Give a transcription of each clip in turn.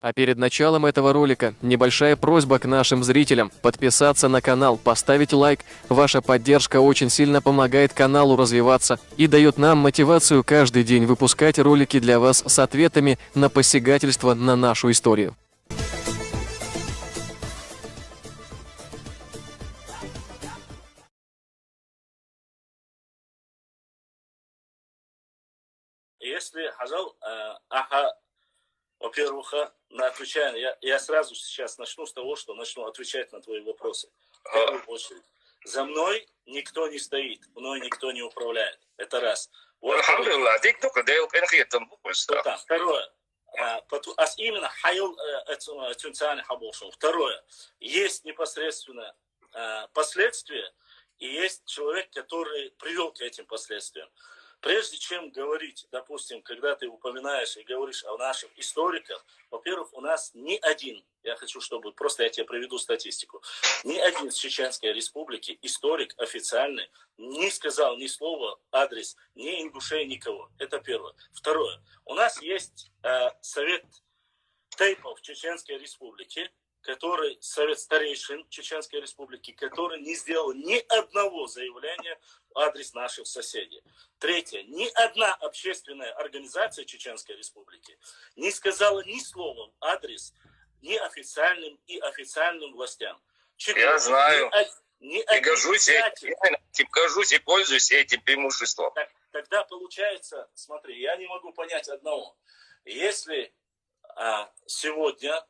А перед началом этого ролика небольшая просьба к нашим зрителям подписаться на канал, поставить лайк. Ваша поддержка очень сильно помогает каналу развиваться и дает нам мотивацию каждый день выпускать ролики для вас с ответами на посягательство на нашу историю. Если, во-первых, отвечая, я сразу сейчас начну с того, что начну отвечать на твои вопросы. В первую очередь. За мной никто не стоит, мной никто не управляет. Это раз. Второе. Именно Второе. Есть непосредственно последствия, и есть человек, который привел к этим последствиям. Прежде чем говорить, допустим, когда ты упоминаешь и говоришь о наших историках, во-первых, у нас ни один, я хочу, чтобы просто я тебе приведу статистику, ни один с Чеченской Республики историк официальный не сказал ни слова, адрес, ни ингушей, никого. Это первое. Второе. У нас есть совет тейпов Чеченской Республики, который совет старейшин Чеченской Республики, который не сделал ни одного заявления в адрес наших соседей. Третье. Ни одна общественная организация Чеченской Республики не сказала ни слова в адрес ни официальным и официальным властям. Четвертое. Я знаю. И горжусь и пользуюсь этим преимуществом. Тогда получается, смотри, я не могу понять одного. Если сегодня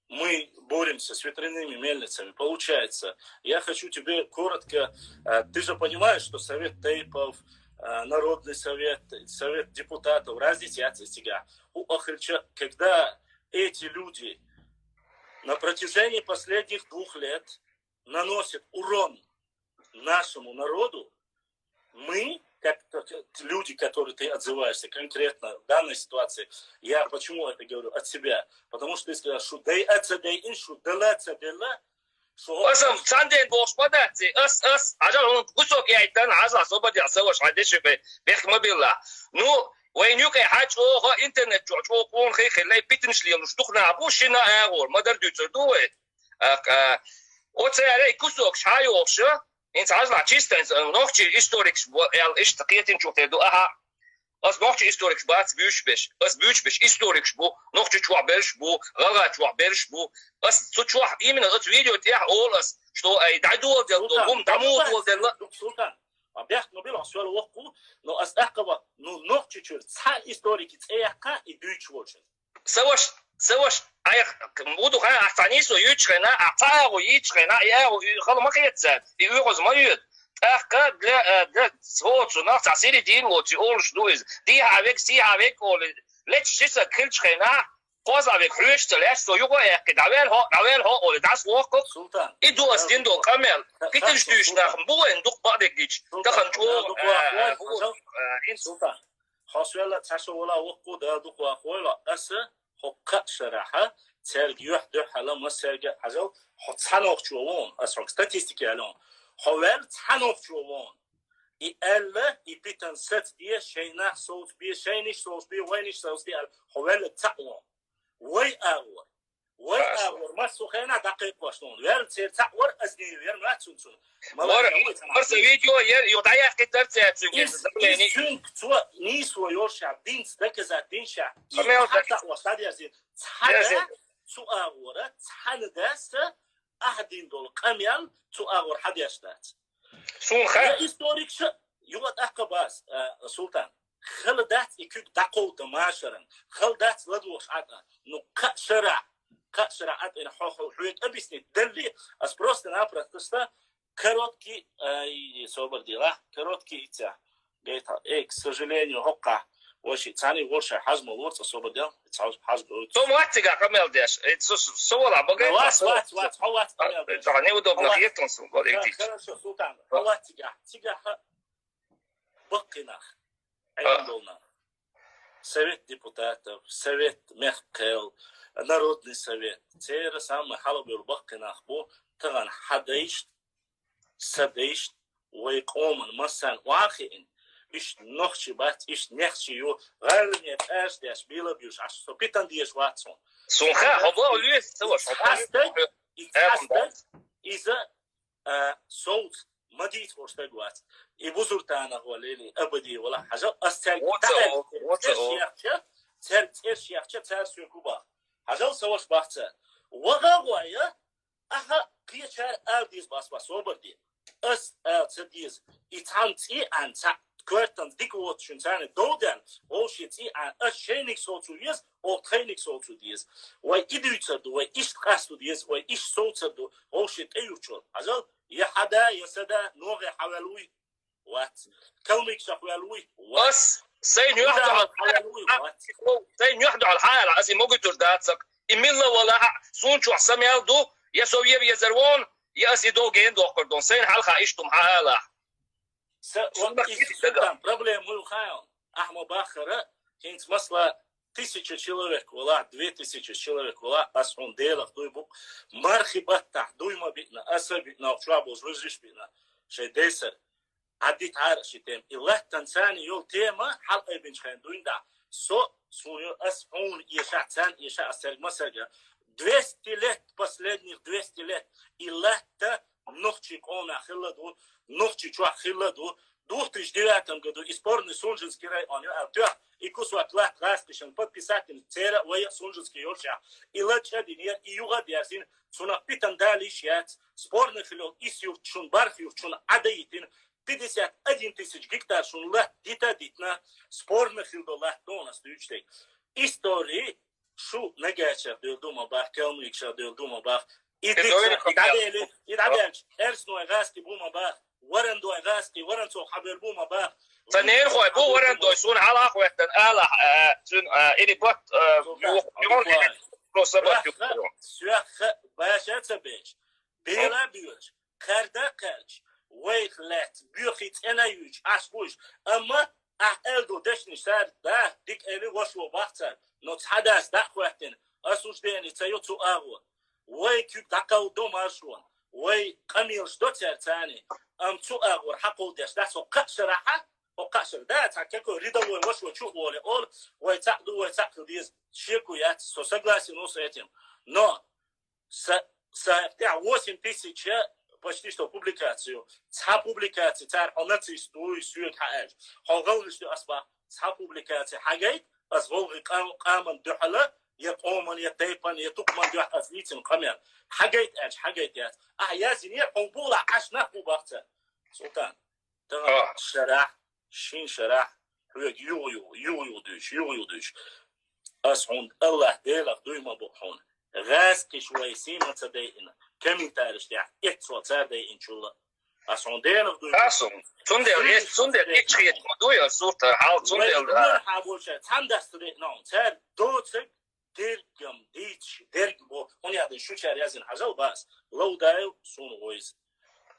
мы боремся с ветряными мельницами. Получается, я хочу тебе коротко... Ты же понимаешь, что Совет Тейпов, Народный совет, Совет депутатов, разница тебя. Когда эти люди на протяжении последних 2 лет наносят урон нашему народу, мы, как люди, которые ты отзываешься конкретно в данной ситуации, я почему это говорю от себя? Потому что ты сказал, что Asım sen de boş bada acal onun kusok yaytan azla sobadia savaş hadisi be bekmabilla nu وين يوكي حاج اوه انترنت جو كون خي خلي بيتنش لي نشتخنا بوشنا اغور ما در دوتر دوت او تسالي كوسوك شايوش انت عزلا تشيستنس نوختي هيستوريكس ال اشتقيتين شو تدو اها as nochtje historisch baat buurtjes as buurtjes historisch bo nochtje chwabels bo gaga chwabels bo as so chwa imena dat video ja alles что ай дайду del gum damu del Sultan объясню нобил освал вaqu но as aqaba no nochtje chur сал историки цеяка и buurtjes سواش ای مودو خا احسانیسو یوچخنا اعطاغو یچخنا یا خلو ما خیتسد یوغز ما یود أخذ لا صوت وناس تعصير دين وتي أولش دويز دي هاويك سي هاويك أول ليش شيء كلش خنا قاز هاويك حوش تلاش سو يقول أكيد عوال ها أول داس وقت سلطان إدو أستين دو كمل كتنش دوش نخم بو إندوق بعدك ديش تخن شو سلطان خاصولا تشولا وقو ده دقوا أخولا أسا حق شرحة ترجع يحدث حلا ما سرجع حجل حط سنوخ شوون أسرق ستاتستيكي الان Hoewel het gewoon. I alle i pitten zet die shayna soos bi shaynish soos bi waynish soos bi hoewel het ta'wa. Way hour ما سخينا دقيق واشتون وير تصير تعور أزني وير ما تسون مرس فيديو يضيع كتر يعني شنك توا نيس ويورشع دين ذكر دين شع حتى وصل يزين هذا سؤال تحل داس أحدين دول كامل سؤال حد يشتات سون خا هيستوريك شو يوت أقباس سلطان خلدات يكيك دقو دماشرن خلدات لدوش عطا نو كشرع عطا حويت أبسني دلي أسبروست نابرا تستا كروتكي صوبر ديلا كروتكي إتا جيتا к сожалению هقع وشي تاني ورشة حزم ورصة صوبر ديلا تعوز حزم تو مواتيقا كامل ديش سولا بغيت وات كامل ديش تغني ودوبنا يتون سوبر إكتيك خلاص سلطان تيجا بقنا عين دولنا Совет депутатов, Совет Мехкел, Народный совет. Те самые халабы бакинах бо таган хадейш, садейш, ويقومن مثلا واقعين إيش نخشي بات إيش نخشي يو غير نيت أش داش بيلا بيوش عشان سبيتان ديش واتسون سونخا حبا ليس سوى يتحسد إذا صوت مديت ورستقوات يبوزرتانا هو ليلي أبدي ولا حاجة أستل ترشيخ ترسون كوبا حاجة سوش بحثة وغاوية أها قيشار أرديز بس صوبردي تديز يتعنتي أنت كورتن ديكوت شنتان دودن وشيتي أن أشينك صوتو ديز أو تخينك صوتو ديز وإدوتردو وإيش تقصدو ديز وإيش صوتردو وشيت أيوتشون حاجة يحدا يسدا نوغي حوالوي وات كلمك شحوالوي بس سين يحدو على الحال عسي موجود ترداتك إميلا ولا سونشو حسام يالدو يا سويب يا زروان يا أسيدو جين دو كردون سين حلقة إيشتم حالا سلطان проблем هو خايون أحمد باخرة كنت مثلا 1000 человек ولا 2000 человек ولا أسون ديلك دويبو مرخبات تحدوي ما بينا أسر بينا وشرابوز رزش بينا شيء ديسر عديت عارف شيء تيم إله تنساني يول تيما حلقة بين شخين دوين دا سونيو أسفون يشعتان يشع أسرق مسرقة 200 лет последних 200 лет إله تا نخشي قونا خلدو نخشي شو خلدو 2009 году испорный Сунжинский район алтуа и кусуат лат растишен подписатель цера вая Сунжинский ёрша и лачадинер и юга дерсин суна питан далишят спорных лёг и сюрчун бархюрчун адаитин 51 тысяч гектар шун лат дитна спорных лёг донас дючтей истории шу нагача дылдума бах келмикша дылдума бах идадели эрсну агаски бума бах ورن دو غاسكي ورن سو حبر بو ما با سنين خوي بو ورن دو سون على خوتن الا سون الي بوت يون سياخ باشا تبيش بيلا بيوش كاردا كالش ويخلات بيوخيت انا يوج اسبوش اما اهلدو دشني سار دا ديك الي وشو باختر نو تحدث دا خوتن اسوش ديني تيوتو اغو وي كيب داكاو دو مارشون وي قميل شتو ترتاني تو اغور حقو داش داس وقشر راحه وقشر دا تاكلكو ريدو وش وشو ولا اول ويتعدو ويتعدو ديز شيكويات согласен с этим но с 8 тысяч почти что публикацию ца публикации цар онати стуй сюд хааж хогол что асба ца публикации хагайт азгол قامن духала يقومن يتيبن يتقمن دو أثنيتن قمر حاجات يازين يقبولا عشنا وبقته سلطان ترى شرح شين شرح يو دوش أسعون الله ديلك دوما بحون غاز كشوي سيما تدينا كم تارش دع إتوا تدي إن شاء الله أسعون ديلك دوما أسعون تندل إتشيت مدوية صورة حال تندل حاول شيء تندستري نون تر دوتك درجم ديتش درجبو هوني هذا شو شاري هذين حاجة بس لو دايو سون ويز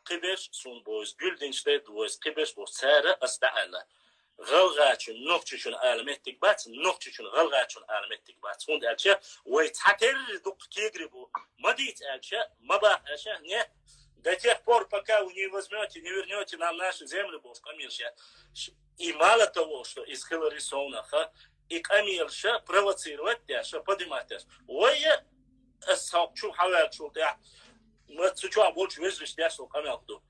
قبش سون بوز جلدنشتيد ويز قبش بوز سارة استعلا غلغاتشون نقطشون علامتك بات نقطشون غلغاتشون علامتك بات هون دالشة ويتحتر دق كيجربو ما ديت دالشة ما باهشة не до тех пор пока вы не возьмете не вернете нам нашу землю босс камилша и мало того что из Хиллари Соунаха и камилша провоцировать дальше поднимать ой شو حاول شو ده ما تشوف بولش ويزش ده شو كمان كده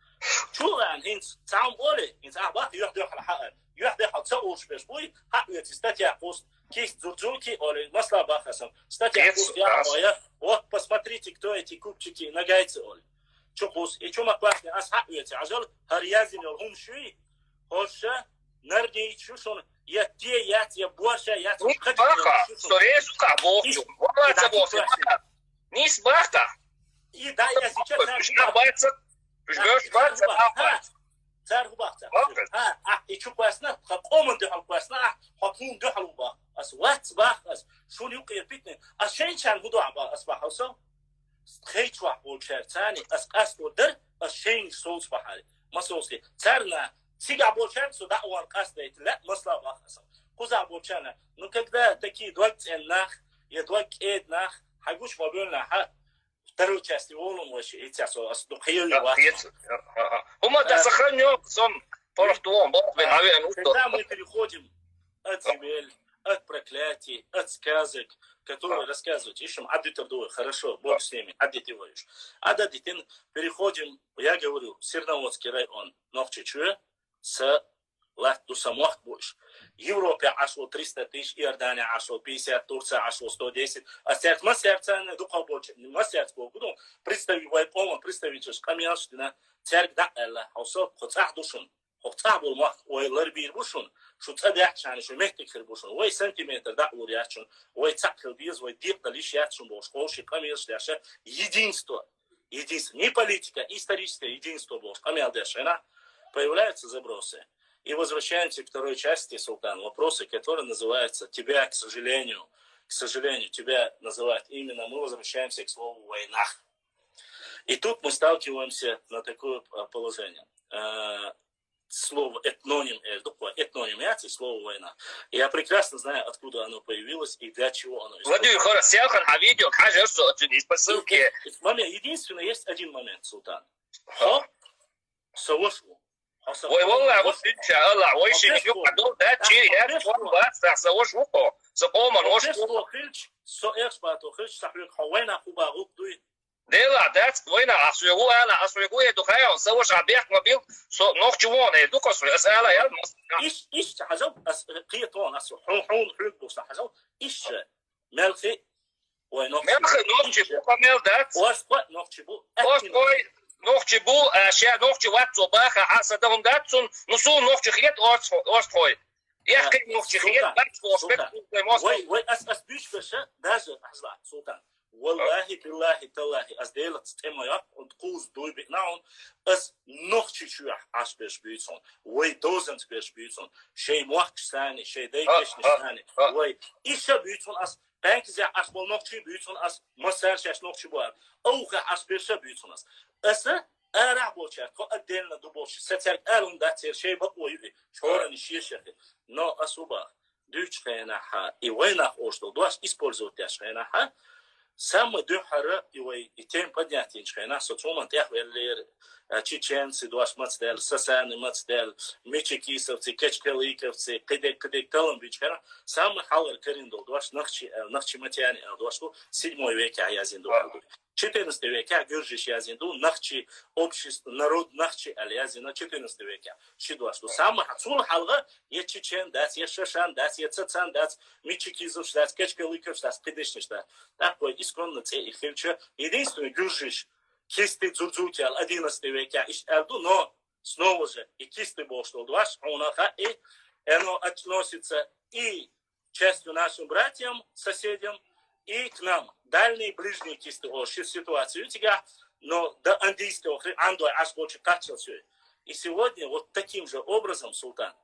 شو يعني هنت تعم قولي هنت أحبا يحدي على حق يحدي على تسويش بس بوي حق يتستطيع قوس كيس زوجوكي أو مثلا بخسم استطيع قوس يا أخويا вот посмотрите кто эти купчики нагайцы оли شو قوس и شو ما классный أس حق يتعجل هريازين الهم شوي هوشة نرجع شو شون يا بورشة يا بقى سوريس كابوكو والله تبوكو نيس بقى и да я сейчас царь бахта и чё классно хакомон дехал классно хакун дехал ба ас ват бах ас шо юқи питне ас шейчан буду аба ас бахаса хейчва болчертани ас қасд дер ас шейн соус бахали масоски царна сига болчер суда он қасд ла масла бахаса куза болчана ну когда такие 20 нах я 20 нах хагуш бабелна ха вторую часть волну вообще эти асдухиёй هما да сохранён сом порохтуон бок бен авиан когда мы переходим от земель от проклятий, от сказок, которые рассказывают. Ищем аддитовдуй, хорошо, Бог с ними, аддитивуешь. Аддитин, переходим, я говорю, Серноводский район, Нохчичуя, с Лахту самох больше. Европе ашло 300 тысяч, Иордания ашло 50, Турция ашло 110. А сердце, мы сердце не духов больше, мы сердце Богу. Представитель, полный представитель, каменщина, церковь да Элла, also хоть душун. Хотабул мах ой ларбир бушун, шу цадяхчан, шу мехтикер бушун, ой сантиметр да урячун, ой цакл без, ой дирта лишь ячун бош, холши камилшляша, единство, единство, не политика, историческое единство бош, камилдешена, появляются забросы. И возвращаемся к второй части, Султан, вопросы, которые называются «тебя, к сожалению, тебя называют именно», мы возвращаемся к слову «война». И тут мы сталкиваемся на такое положение. Слово этноним, этнонимация, слово война. Я прекрасно знаю, откуда оно появилось и для чего оно используется. Единственное, есть один момент, Султан. Совошку. Ой, والله وش إن شاء الله وش يجوا عدول ده شيء يعني فون بس سووش وقو سقومن وش ديلا ده وين أسويه أنا أسويه يدخل سووش عبيح مبيل نوخ جوان يدخل أسويه أسأله يا إيش حجو قيتون أسوي حون بوس حجو إيش ملخي ملخي نوخ جبو كمل ده واسقط نوخ جبو نوخچ بو اشیا نوخچ وات زو باخه حسدهم داتون نسو نوخچ خيت اوستخوي يحكي نوخچ خيت بات وسبت وي اس بيش بشه даже حزلا سلطان والله بالله تالله as delat stemoya und quz doy binaun as nochchi chuach asbes büson way dozens bes büson şey muhsani şey deykeshni way isha büson as bankze as bol nochchi büson as masar shash nochchi bu اوغه asbes büson as asa ara bocha ko adelna do bocha setek alun dat şey bak oyu çoran şişe no asuba дючхена ха и войнах оштол дуаш использовать яшхена ха самый дюхара и тем поднятие чхена соцуман тех веллер чеченцы дуаш мацдел сасаны мацдел мечекисовцы кечкаликовцы кедек талам бичхена самый халар кариндол дуаш нахчи матяни дуаш 7 веке аязинду 14 веке гюржиш язинду нахчи общество народ нахчи алязина 14 веке шидуаш самый хацул халга я чечен дас я шашан дас я цацан дас мечекисов дас кечкаликов дас кедешниш дас такой исконно цель хилча единственный гюржиш кисты дзурдзутял 11 веке иш элду но снова же и кисты боштол дуаш онаха и оно относится и частью нашим братьям соседям и к нам дальние ближние кисты оши ситуацию тебя но до андийского андой аж больше качал все и сегодня вот таким же образом Султан